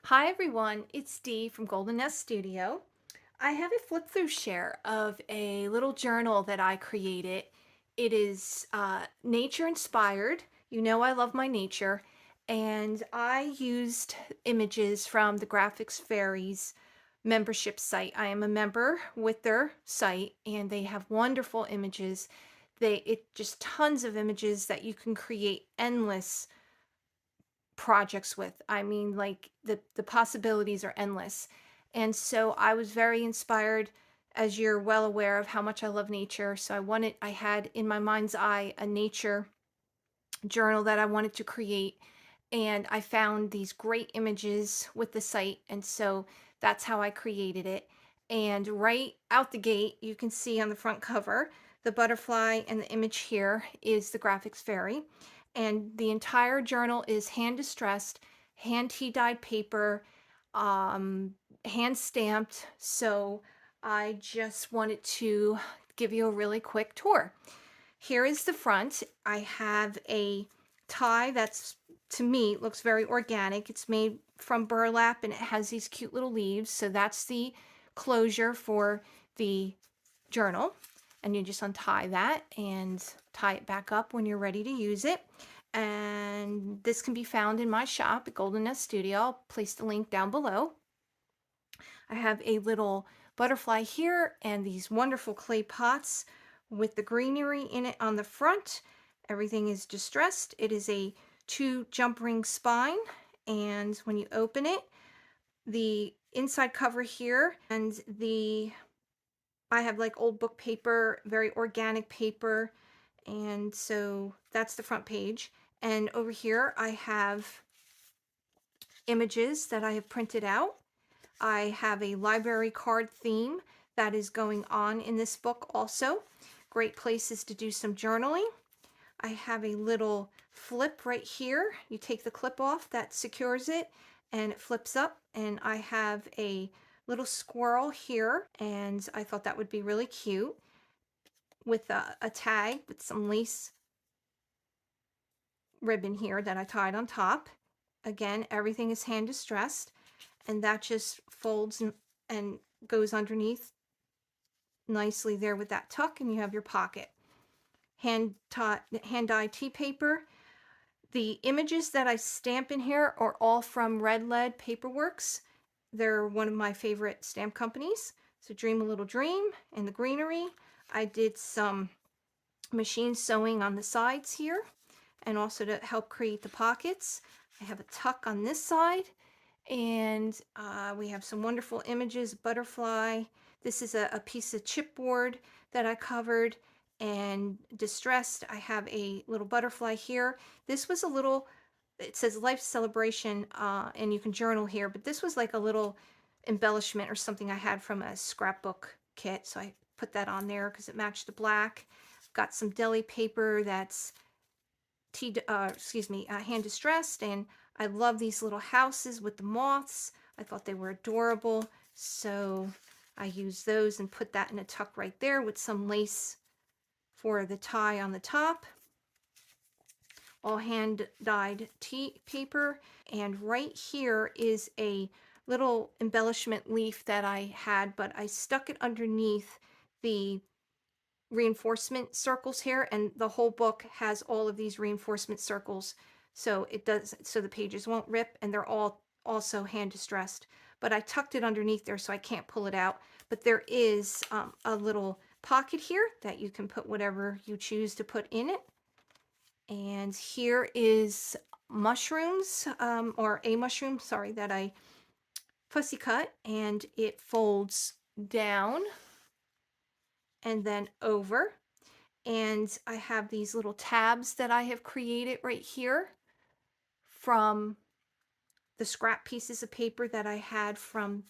Hi everyone, it's Dee from Golden Nest Studio. I have a flip through share of a little journal that I created. It is nature inspired. You know I love my nature, and I used images from the Graphics Fairies membership site. I am a member with their site, and they have wonderful images. It just tons of images that you can create endless projects with. I mean, like the possibilities are endless. And so I was very inspired, as you're well aware of how much I love nature. So I had in my mind's eye a nature journal that I wanted to create. And I found these great images with the site. And so that's how I created it. And right out the gate, you can see on the front cover, the butterfly, and the image here is the graphics fairy. And the entire journal is hand distressed, hand tea dyed paper, um, hand stamped. So I just wanted to give you a really quick tour. Here is the front. I have a tie that's, to me, looks very organic. It's made from burlap and it has these cute little leaves. So that's the closure for the journal. And you just untie that and tie it back up when you're ready to use it. And this can be found in my shop at Golden Nest Studio. I'll place the link down below. I have a little butterfly here and these wonderful clay pots with the greenery in it on the front. Everything is distressed. It is a 2 jump ring spine, and when you open it, the inside cover here and I have like old book paper, very organic paper, and so that's the front page. And over here I have images that I have printed out. I have a library card theme that is going on in this book also. Great places to do some journaling. I have a little flip right here. You take the clip off that secures it and it flips up, and I have a little squirrel here, and I thought that would be really cute with a tag with some lace ribbon here that I tied on top. Again, everything is hand distressed, and that just folds and goes underneath nicely there with that tuck, and you have your pocket. Hand dyed tea paper. The images that I stamp in here are all from Red Lead Paperworks. They're one of my favorite stamp companies. So Dream a Little Dream and the greenery. I did some machine sewing on the sides here, and also to help create the pockets. I have a tuck on this side, and we have some wonderful images. Butterfly. This is a piece of chipboard that I covered and distressed. I have a little butterfly here. This was a little, it says life celebration, and you can journal here, but this was like a little embellishment or something I had from a scrapbook kit, so I put that on there because it matched the black. Got some deli paper that's hand distressed, and I love these little houses with the moths. I thought they were adorable, so I used those and put that in a tuck right there with some lace for the tie on the top. All hand dyed tea paper, and right here is a little embellishment leaf that I had, but I stuck it underneath the reinforcement circles here, and the whole book has all of these reinforcement circles, so the pages won't rip, and they're all also hand distressed, but I tucked it underneath there so I can't pull it out. But there is a little pocket here that you can put whatever you choose to put in it. And here is mushrooms, or a mushroom, sorry, that I fussy cut, and it folds down and then over. And I have these little tabs that I have created right here from the scrap pieces of paper that I had from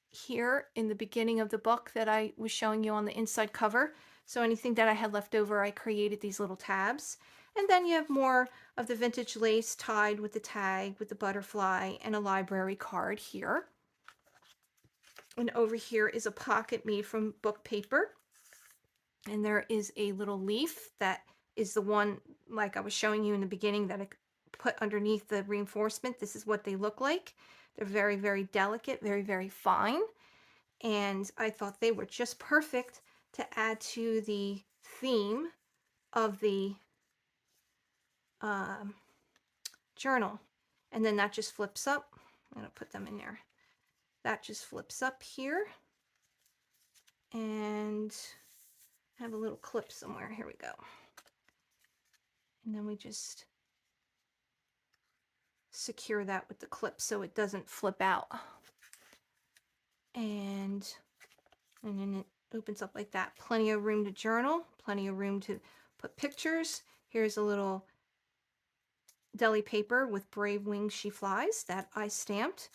here in the beginning of the book that I was showing you on the inside cover. So anything that I had left over, I created these little tabs. And then you have more of the vintage lace tied with the tag, with the butterfly, and a library card here. And over here is a pocket made from book paper. And there is a little leaf that is the one, like I was showing you in the beginning, that I put underneath the reinforcement. This is what they look like. They're very, very delicate, very, very fine. And I thought they were just perfect to add to the theme of the um, journal. And then that just flips up. I'm going to put them in there. That just flips up here. And I have a little clip somewhere. Here we go. And then we just secure that with the clip so it doesn't flip out. And then it opens up like that. Plenty of room to journal, plenty of room to put pictures. Here's a little deli paper with brave wings she flies that I stamped.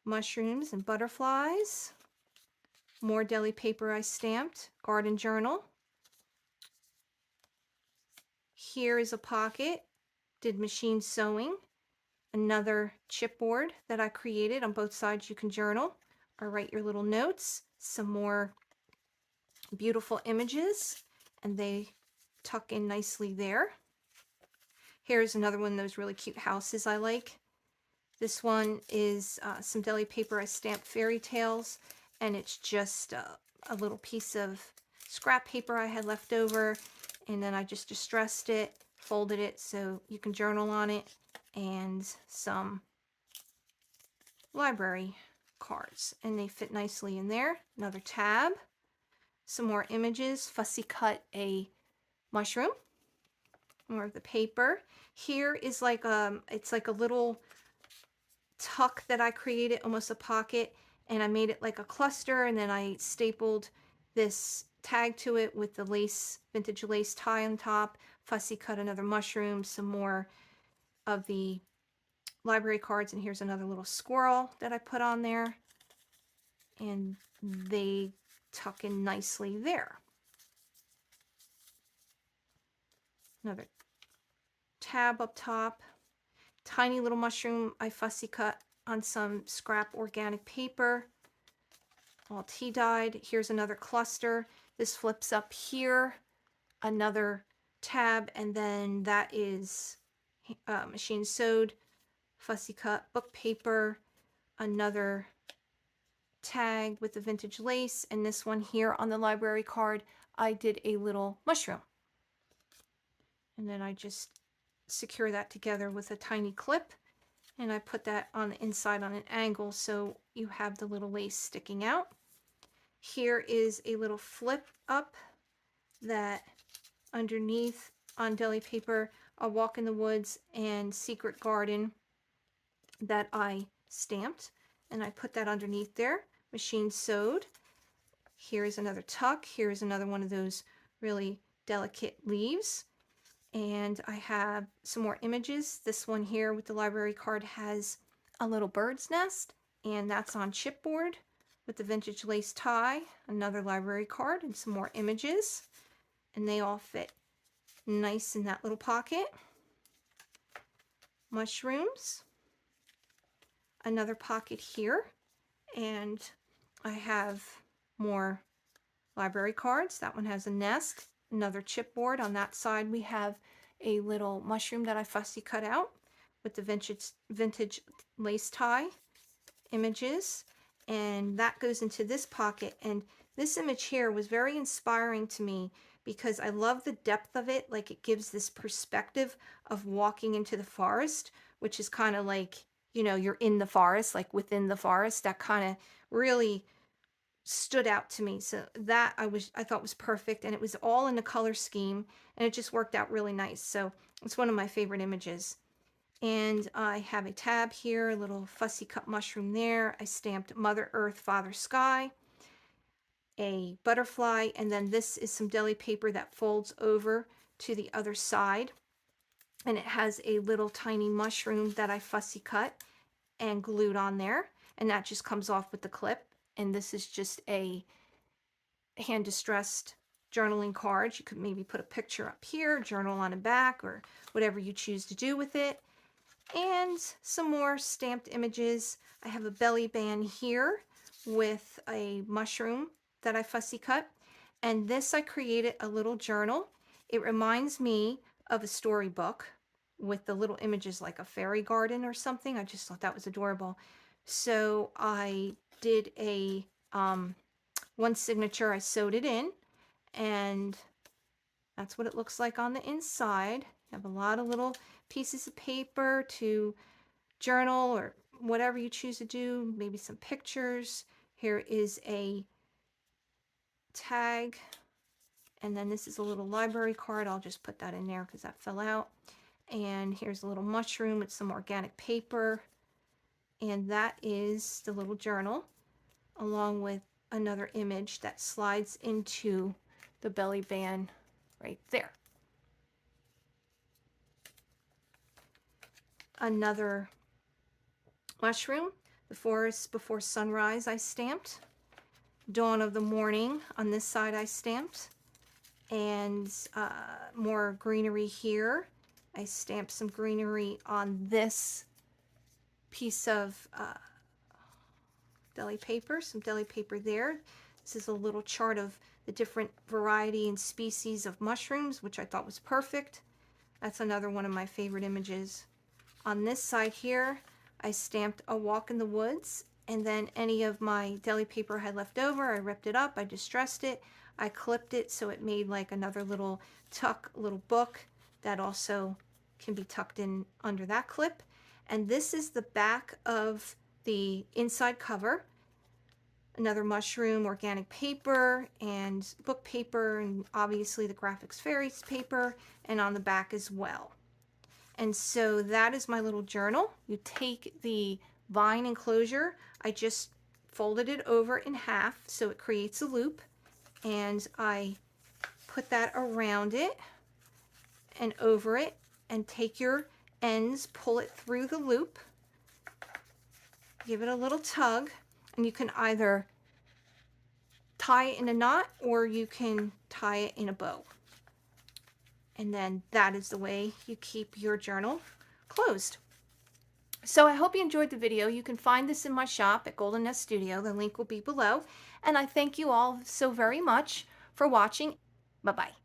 Mushrooms and butterflies. More deli paper I stamped. Garden journal. Here is a pocket. Did machine sewing. Another chipboard that I created. On both sides you can journal or write your little notes. Some more beautiful images, and they tuck in nicely there. Here's another one of those really cute houses I like. This one is some deli paper. I stamped fairy tales, and it's just a little piece of scrap paper I had left over, and then I just distressed it, folded it so you can journal on it, and some library cards, and they fit nicely in there. Another tab, some more images, fussy cut a mushroom, more of the paper. Here is like it's like a little tuck that I created, almost a pocket, and I made it like a cluster, and then I stapled this tag to it with the lace, vintage lace tie on top, fussy cut another mushroom, some more of the library cards, and here's another little squirrel that I put on there, and they tuck in nicely there. Another tab up top, tiny little mushroom I fussy cut on some scrap organic paper, all tea dyed. Here's another cluster. This flips up here, another tab, and then that is machine sewed, fussy cut book paper, another tag with the vintage lace, and this one here on the library card I did a little mushroom, and then I just secure that together with a tiny clip, and I put that on the inside on an angle so you have the little lace sticking out. Here is a little flip up that underneath on deli paper, A Walk in the Woods and Secret Garden that I stamped, and I put that underneath there, machine sewed. Here is another tuck. Here is another one of those really delicate leaves, and I have some more images. This one here with the library card has a little bird's nest, and that's on chipboard with the vintage lace tie, another library card, and some more images, and they all fit nice in that little pocket. Mushrooms, another pocket here, and I have more library cards. That one has a nest, another chipboard. On that side we have a little mushroom that I fussy cut out with the vintage lace tie images, and that goes into this pocket. And this image here was very inspiring to me because I love the depth of it. Like, it gives this perspective of walking into the forest, which is kind of like, you know, you're in the forest, like within the forest. That kind of really stood out to me. So that I thought was perfect, and it was all in the color scheme, and it just worked out really nice. So it's one of my favorite images. And I have a tab here, a little fussy cut mushroom there. I stamped Mother Earth, Father Sky, a butterfly, and then this is some deli paper that folds over to the other side, and it has a little tiny mushroom that I fussy cut and glued on there, and that just comes off with the clip. And this is just a hand distressed journaling card. You could maybe put a picture up here, journal on the back, or whatever you choose to do with it. And some more stamped images. I have a belly band here with a mushroom that I fussy cut, and this I created a little journal. It reminds me of a storybook with the little images like a fairy garden or something. I just thought that was adorable. So I did a one signature, I sewed it in, and that's what it looks like on the inside. You have a lot of little pieces of paper to journal or whatever you choose to do, maybe some pictures. Here is a tag, and then this is a little library card. I'll just put that in there because that fell out. And here's a little mushroom with some organic paper, and that is the little journal, along with another image that slides into the belly band right there. Another mushroom, the forest before sunrise, I stamped. Dawn of the morning on this side I stamped, and more greenery here. I stamped some greenery on this piece of deli paper, some deli paper there. This is a little chart of the different variety and species of mushrooms, which I thought was perfect. That's another one of my favorite images. On this side here, I stamped a walk in the woods, and then any of my deli paper I had left over, I ripped it up, I distressed it, I clipped it so it made like another little tuck, little book that also can be tucked in under that clip. And this is the back of the inside cover. Another mushroom, organic paper, and book paper, and obviously the Graphics Fairies paper, and on the back as well. And so that is my little journal. You take the vine enclosure, I just folded it over in half so it creates a loop, and I put that around it and over it, and take your ends, pull it through the loop, give it a little tug, and you can either tie it in a knot or you can tie it in a bow. And then that is the way you keep your journal closed. So I hope you enjoyed the video. You can find this in my shop at Golden Nest Studio. The link will be below. And I thank you all so very much for watching. Bye-bye.